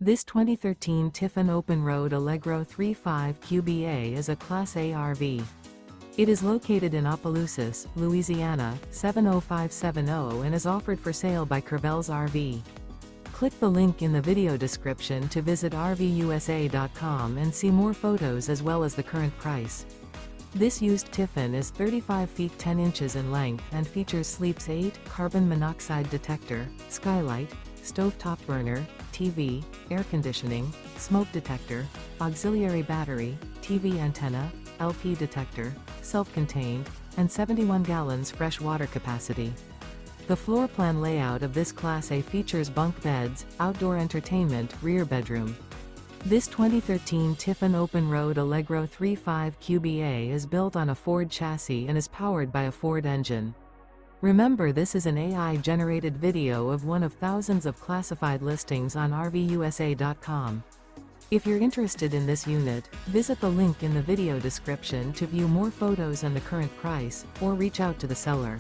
This 2013 Tiffin Open Road Allegro 3.5 QBA is a Class A RV. It is located in Opelousas, Louisiana, 70570 and is offered for sale by Courvelle's RV. Click the link in the video description to visit RVUSA.com and see more photos as well as the current price. This used Tiffin is 35 feet 10 inches in length and features Sleep's 8, carbon monoxide detector, skylight, stovetop burner, TV, air conditioning, smoke detector, auxiliary battery, TV antenna, LP detector, self-contained, and 71 gallons fresh water capacity. The floor plan layout of this Class A features bunk beds, outdoor entertainment, rear bedroom. This 2013 Tiffin Open Road Allegro 3.5 QBA is built on a Ford chassis and is powered by a Ford engine. Remember, this is an AI-generated video of one of thousands of classified listings on RVUSA.com. If you're interested in this unit, visit the link in the video description to view more photos and the current price, or reach out to the seller.